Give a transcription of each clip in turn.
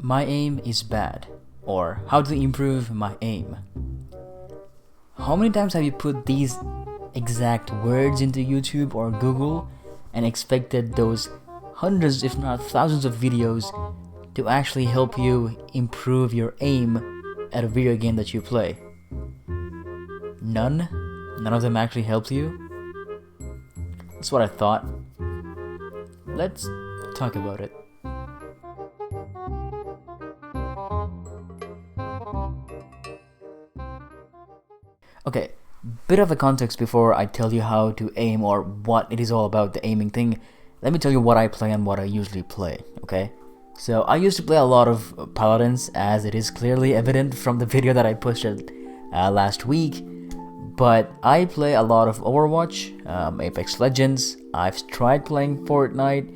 My aim is bad, or how to improve my aim. How many times have you put these exact words into YouTube or Google and expected those hundreds if not thousands of videos to actually help you improve your aim at a video game that you play? None? None of them actually helped you? That's what I thought. Let's talk about it. Okay, bit of a context before I tell you how to aim or what it is all about, the aiming thing. Let me tell you what I play and what I usually play, okay? So I used to play a lot of Paladins, as it is clearly evident from the video that I posted last week. But I play a lot of Overwatch, Apex Legends. I've tried playing Fortnite,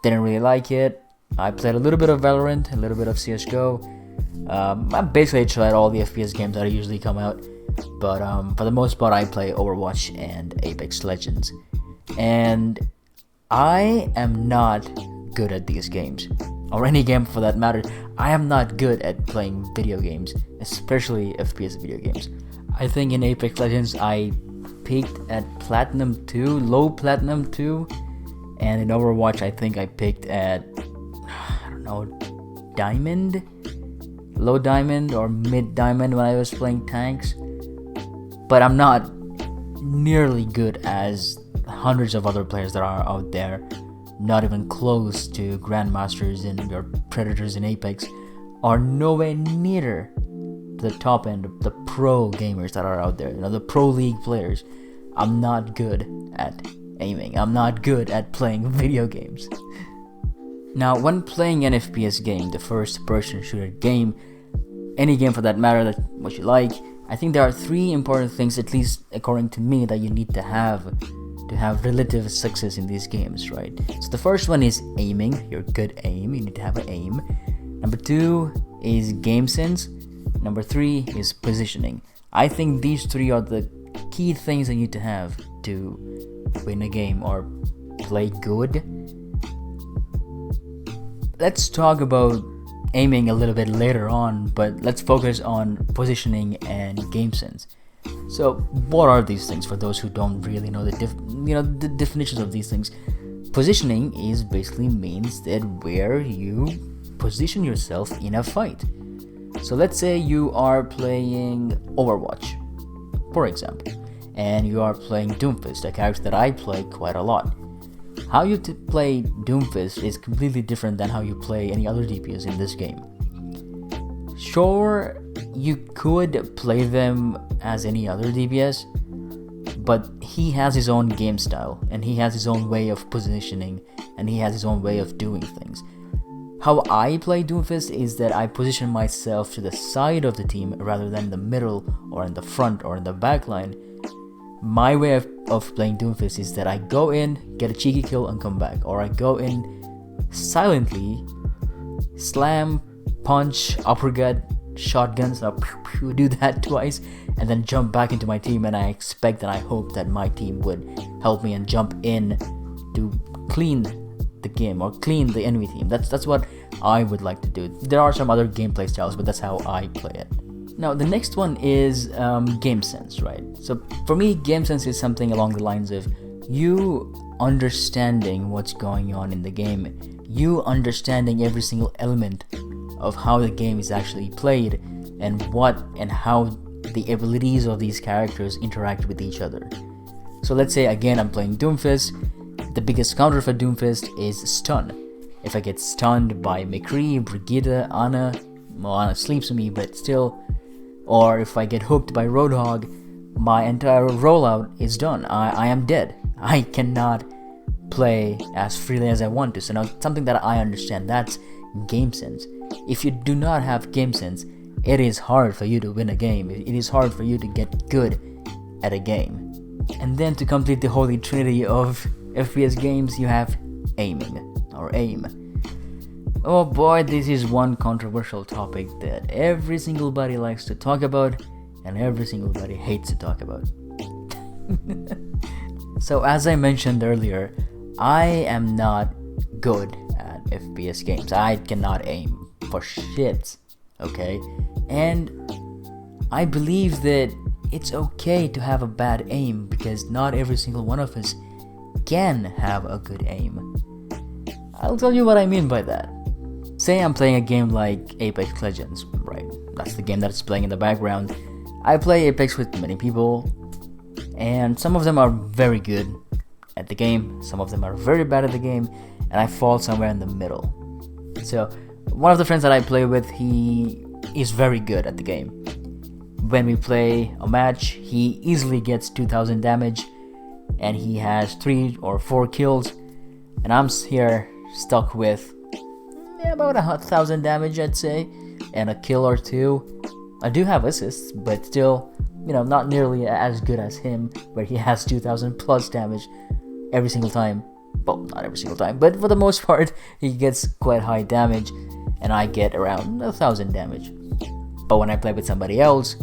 didn't really like it. I played a little bit of Valorant, a little bit of CSGO. I basically tried all the FPS games that usually come out. But for the most part, I play Overwatch and Apex Legends. And I am not good at these games, or any game for that matter. I am not good at playing video games, especially FPS video games. I think in Apex Legends I peaked at Platinum 2, low Platinum 2, and in Overwatch I think I peaked at, I don't know, Diamond? Low Diamond or Mid Diamond when I was playing tanks. But I'm not nearly good as hundreds of other players that are out there, not even close to Grandmasters and or Predators in Apex, are nowhere near the top end of the pro gamers that are out there, the pro league players. I'm not good at aiming. I'm not good at playing video games. Now, when playing an FPS game, the first person shooter game, any game for that matter, that what you like, I think there are three important things, at least according to me, that you need to have relative success in these games, right? So the first one is aiming, your good aim. You need to have an aim. Number 2 is game sense. Number 3 is positioning. I think these three are the key things that you need to have to win a game or play good. Let's talk about aiming a little bit later on, but let's focus on positioning and game sense. So what are these things for those who don't really know the definitions of these things? Positioning is basically means that where you position yourself in a fight. So let's say you are playing Overwatch, for example, and you are playing Doomfist, a character that I play quite a lot. How you play Doomfist is completely different than how you play any other DPS in this game. Sure, you could play them as any other DPS, but he has his own game style, and he has his own way of positioning, and he has his own way of doing things. How I play Doomfist is that I position myself to the side of the team rather than the middle or in the front or in the back line. My way of playing Doomfist is that I go in, get a cheeky kill and come back, or I go in silently, slam, punch, uppercut, shotguns, I'll do that twice, and then jump back into my team, and I expect and I hope that my team would help me and jump in to clean the game or clean the enemy team. That's what I would like to do. There are some other gameplay styles, but that's how I play it. Now, the next one is game sense, right? So for me, game sense is something along the lines of you understanding what's going on in the game, you understanding every single element of how the game is actually played, and what and how the abilities of these characters interact with each other. So let's say again I'm playing Doomfist. The biggest counter for Doomfist is stun. If I get stunned by McCree, Brigitte, Ana, well, Ana sleeps with me, but still, or if I get hooked by Roadhog, my entire rollout is done. I am dead. I cannot play as freely as I want to. So now something that I understand, that's game sense. If you do not have game sense, it is hard for you to win a game. It is hard for you to get good at a game. And then to complete the holy trinity of FPS games, you have aiming, or aim. Oh boy, this is one controversial topic that every single body likes to talk about and every single body hates to talk about. So as I mentioned earlier, I am not good at FPS games. I cannot aim for shit, okay? And I believe that it's okay to have a bad aim because not every single one of us can have a good aim. I'll tell you what I mean by that. Say I'm playing a game like Apex Legends, right? That's the game that's playing in the background. I play Apex with many people, and some of them are very good at the game, some of them are very bad at the game, and I fall somewhere in the middle. So, one of the friends that I play with, he is very good at the game. When we play a match, he easily gets 2000 damage, and he has 3 or 4 kills, and I'm here stuck with about 1000 damage, I'd say, and a kill or 2. I do have assists, but still, not nearly as good as him, where he has 2000 plus damage every single time. Well, not every single time, but for the most part, he gets quite high damage, and I get around 1000 damage. But when I play with somebody else,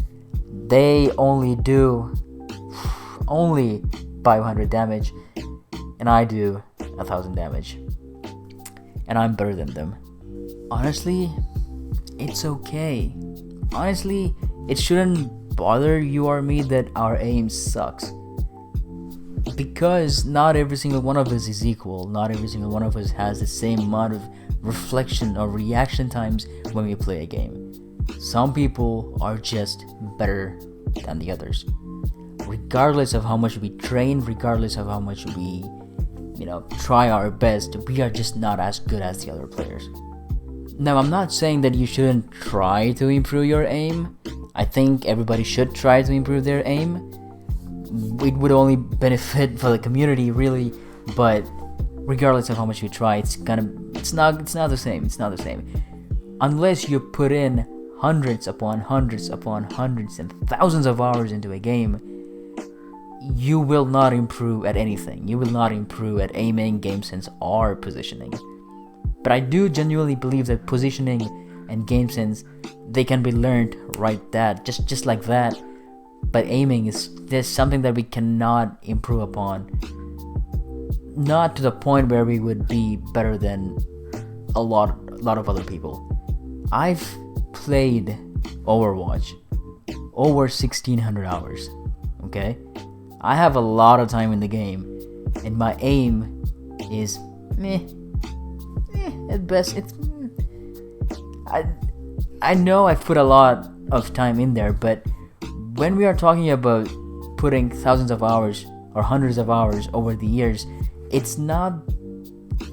they only do 500 damage, and I do 1000 damage. And I'm better than them. Honestly, it's okay. Honestly, it shouldn't bother you or me that our aim sucks. Because not every single one of us is equal. Not every single one of us has the same amount of reflection or reaction times when we play a game. Some people are just better than the others. Regardless of how much we train, regardless of how much we try our best, we are just not as good as the other players. Now, I'm not saying that you shouldn't try to improve your aim. I think everybody should try to improve their aim. It would only benefit for the community, really, but regardless of how much you try, it's not the same. It's not the same. Unless you put in hundreds upon hundreds upon hundreds and thousands of hours into a game, you will not improve at anything. You will not improve at aiming, game sense, or positioning. But I do genuinely believe that positioning and game sense, they can be learned just like that. But aiming is something that we cannot improve upon. Not to the point where we would be better than a lot of other people. I've played Overwatch over 1600 hours, okay? I have a lot of time in the game, and my aim is meh. At best, it's I know I've put a lot of time in there, but when we are talking about putting thousands of hours or hundreds of hours over the years, it's not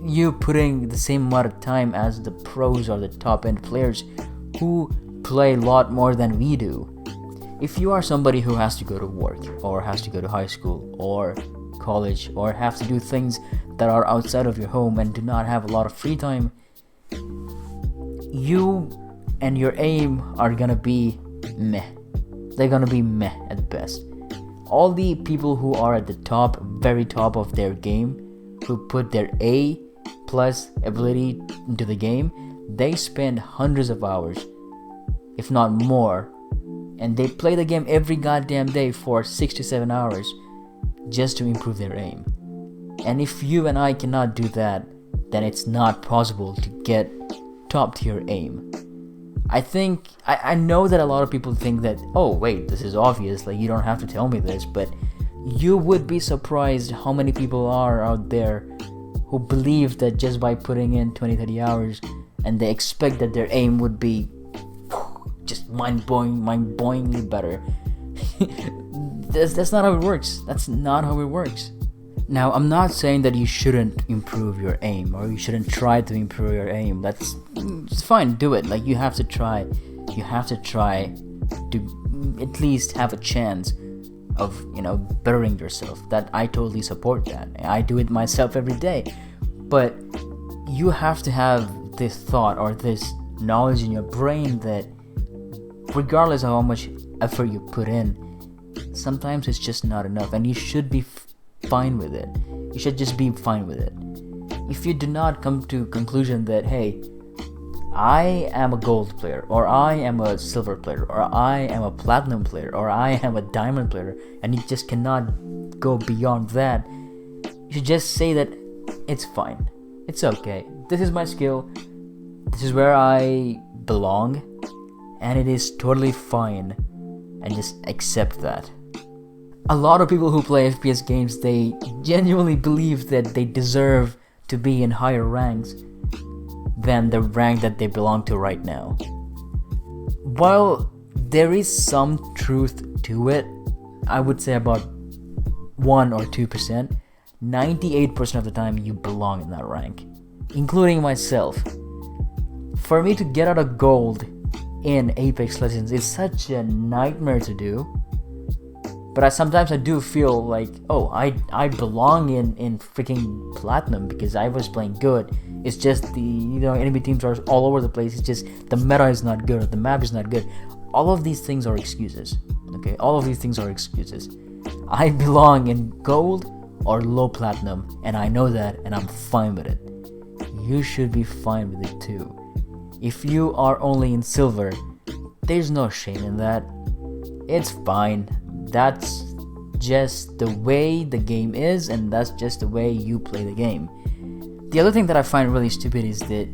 you putting the same amount of time as the pros or the top end players who play a lot more than we do. If you are somebody who has to go to work, or has to go to high school, or college, or have to do things that are outside of your home and do not have a lot of free time, you and your aim are gonna be meh. They're gonna be meh at best. All the people who are at the top, very top of their game, who put their A plus ability into the game, they spend hundreds of hours, if not more, and they play the game every goddamn day for 6 to 7 hours just to improve their aim. And if you and I cannot do that, then it's not possible to get top tier aim. I know that a lot of people think that, oh wait, this is obvious, like you don't have to tell me this, but you would be surprised how many people are out there who believe that just by putting in 20-30 hours and they expect that their aim would be just mind-blowingly better. That's not how it works. That's not how it works. Now, I'm not saying that you shouldn't improve your aim, or you shouldn't try to improve your aim. It's fine, do it. Like, you have to try. You have to try to at least have a chance of, bettering yourself. That I totally support that. I do it myself every day. But you have to have this thought or this knowledge in your brain that regardless of how much effort you put in, sometimes it's just not enough, and you should be fine with it. You should just be fine with it. If you do not come to conclusion that, hey, I am a gold player, or I am a silver player, or I am a platinum player, or I am a diamond player, and you just cannot go beyond that, you should just say that it's fine. It's okay. This is my skill. This is where I belong, and it is totally fine, and just accept that. A lot of people who play FPS games, they genuinely believe that they deserve to be in higher ranks than the rank that they belong to right now. While there is some truth to it, I would say about 1 or 2%, 98% of the time you belong in that rank, including myself. For me to get out of gold in Apex Legends is such a nightmare to do. But sometimes I do feel like, oh, I belong in freaking platinum because I was playing good. It's just the enemy teams are all over the place. It's just the meta is not good, or the map is not good. All of these things are excuses. Okay, all of these things are excuses. I belong in gold or low platinum, and I know that, and I'm fine with it. You should be fine with it too. If you are only in silver, there's no shame in that. It's fine. That's just the way the game is, and that's just the way you play the game. The other thing that I find really stupid is that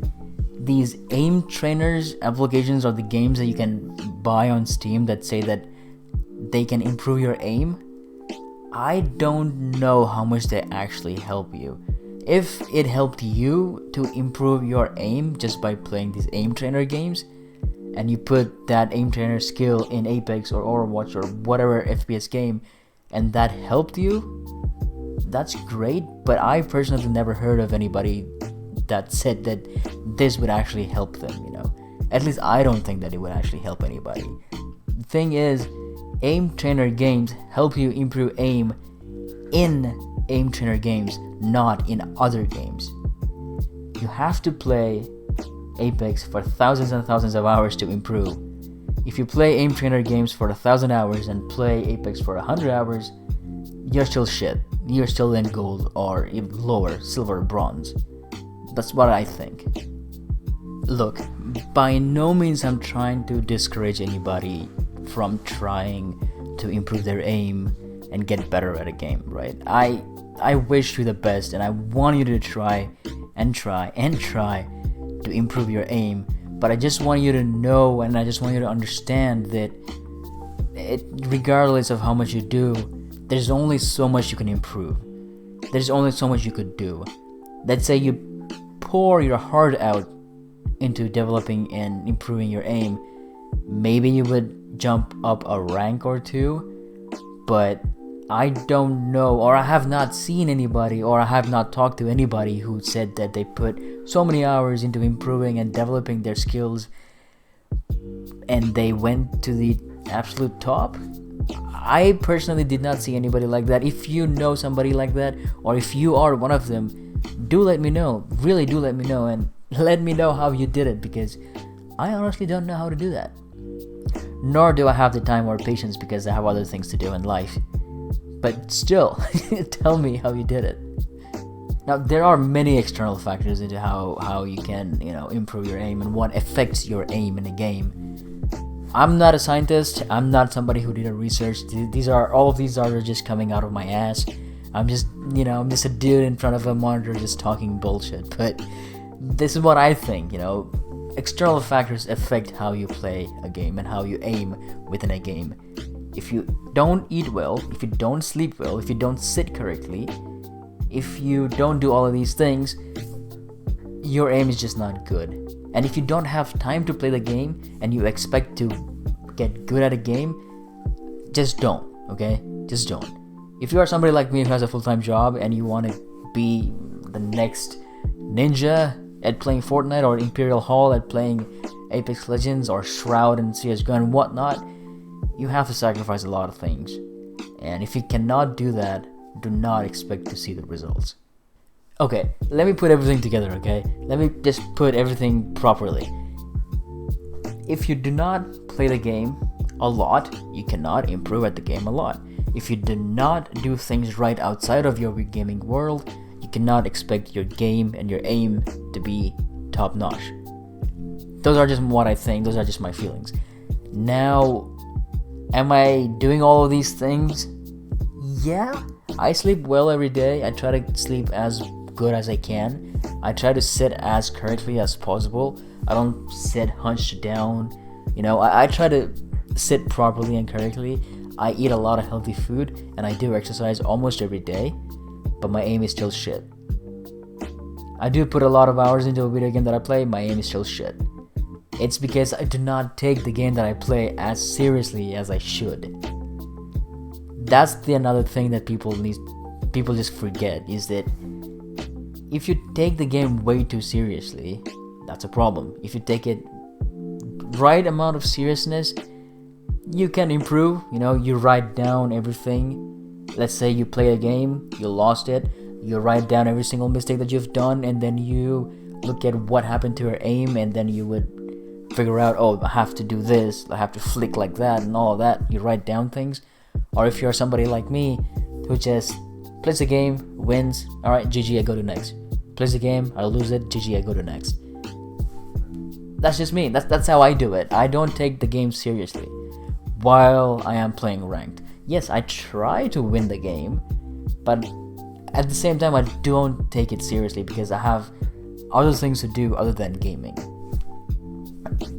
these aim trainers applications, or the games that you can buy on Steam that say that they can improve your aim, I don't know how much they actually help you. If it helped you to improve your aim just by playing these aim trainer games, and you put that aim trainer skill in Apex or Overwatch or whatever FPS game, and that helped you, that's great. But I personally never heard of anybody that said that this would actually help them, At least I don't think that it would actually help anybody. The thing is, aim trainer games help you improve aim in aim trainer games, not in other games. You have to play Apex for thousands and thousands of hours to improve. If you play aim trainer games for 1,000 hours and play Apex for 100 hours, you're still shit. You're still in gold or even lower, silver, bronze. That's what I think. Look, by no means I'm trying to discourage anybody from trying to improve their aim and get better at a game, right? I wish you the best, and I want you to try and try and try to improve your aim, but I just want you to know, and I just want you to understand that regardless of how much you do, there's only so much you can improve. There's only so much you could do. Let's say you pour your heart out into developing and improving your aim, maybe you would jump up a rank or two, but I don't know, or I have not seen anybody, or I have not talked to anybody who said that they put so many hours into improving and developing their skills and they went to the absolute top. I personally did not see anybody like that. If you know somebody like that, or if you are one of them, do let me know. Really do let me know, and let me know how you did it, because I honestly don't know how to do that. Nor do I have the time or patience, because I have other things to do in life. But still, tell me how you did it. Now, there are many external factors into how you can, improve your aim and what affects your aim in a game. I'm not a scientist. I'm not somebody who did a research. All of these are just coming out of my ass. I'm just a dude in front of a monitor just talking bullshit. But this is what I think, External factors affect how you play a game and how you aim within a game. If you don't eat well, if you don't sleep well, if you don't sit correctly, if you don't do all of these things, your aim is just not good. And if you don't have time to play the game and you expect to get good at a game, just don't, okay? Just don't. If you are somebody like me who has a full-time job and you want to be the next ninja at playing Fortnite, or Imperial Hall at playing Apex Legends, or Shroud and CSGO and whatnot, you have to sacrifice a lot of things. And if you cannot do that, do not expect to see the results. Okay, let me put everything together, okay? Let me just put everything properly. If you do not play the game a lot, you cannot improve at the game a lot. If you do not do things right outside of your gaming world, you cannot expect your game and your aim to be top notch. Those are just what I think, those are just my feelings. Now, am I doing all of these things? Yeah, I sleep well every day. I try to sleep as good as I can. I try to sit as correctly as possible. I don't sit hunched down. You know, I try to sit properly and correctly. I eat a lot of healthy food and I do exercise almost every day, but my aim is still shit. I do put a lot of hours into a video game that I play, my aim is still shit. It's because I do not take the game that I play as seriously as I should. That's the another thing that people just forget, is that if you take the game way too seriously, that's a problem. If you take it right amount of seriousness, you can improve. You know, you write down everything. Let's say you play a game, you lost it, you write down every single mistake that you've done, and then you look at what happened to your aim, and then you would figure out, oh, I have to do this, I have to flick like that and all of that. You write down things. Or if you're somebody like me who just plays the game, wins, alright, GG, I go to next. Plays the game, I lose it, GG, I go to next. That's just me. That's how I do it. I don't take the game seriously while I am playing ranked. Yes, I try to win the game, but at the same time I don't take it seriously because I have other things to do other than gaming.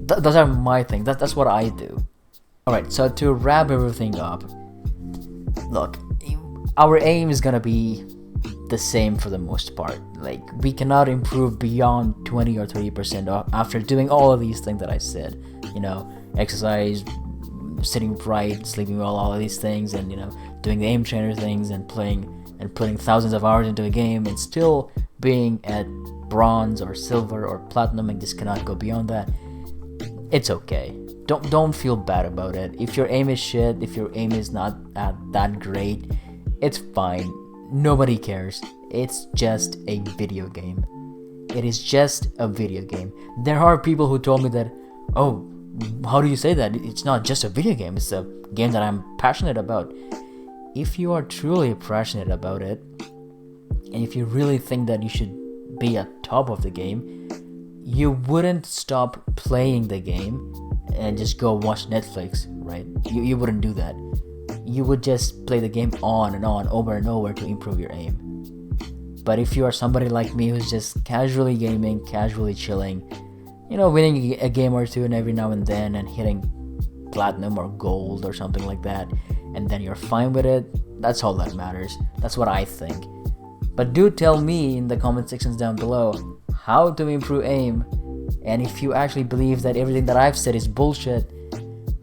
Those are my things. That's what I do. Alright, so to wrap everything up, look, our aim is gonna be the same for the most part. Like, we cannot improve beyond 20 or 30% after doing all of these things that I said. You know, exercise, sitting right, sleeping well, all of these things, and, you know, doing the aim trainer things and playing and putting thousands of hours into a game and still being at bronze or silver or platinum and just cannot go beyond that. It's okay. Don't feel bad about it. If your aim is shit, if your aim is not that great, it's fine. Nobody cares. It's just a video game. It is just a video game. There are people who told me that, oh, how do you say that? It's not just a video game. It's a game that I'm passionate about. If you are truly passionate about it, and if you really think that you should be at top of the game, you wouldn't stop playing the game and just go watch Netflix, right? You wouldn't do that. You would just play the game on and on, over and over to improve your aim. But if you are somebody like me who's just casually gaming, casually chilling, you know, winning a game or two and every now and then and hitting platinum or gold or something like that, and then you're fine with it, that's all that matters. That's what I think. But do tell me in the comment sections down below how to improve aim, and if you actually believe that everything that I've said is bullshit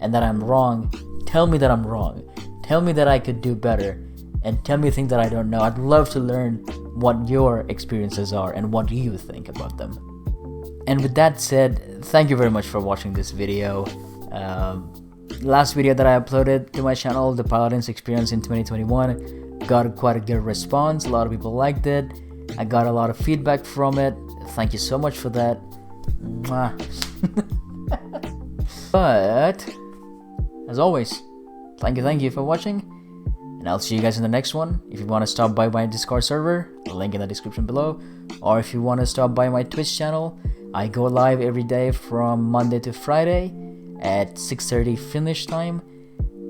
and that I'm wrong, tell me that I'm wrong. Tell me that I could do better, and tell me things that I don't know. I'd love to learn what your experiences are and what you think about them. And with that said, thank you very much for watching this video. Last video that I uploaded to my channel, the Paladin's experience in 2021, got quite a good response. A lot of people liked it. I got a lot of feedback from it. Thank you so much for that. But as always, thank you for watching, and I'll see you guys in the next one. If you want to stop by my Discord server, link in the description below, or if you want to stop by my Twitch channel, I go live every day from Monday to Friday at 6:30 Finnish time.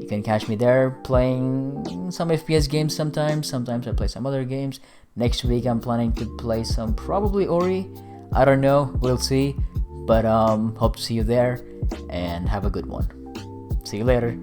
You can catch me there playing some FPS games sometimes I play some other games. Next week I'm planning to play some probably Ori. I don't know, we'll see. But hope to see you there, and have a good one. See you later.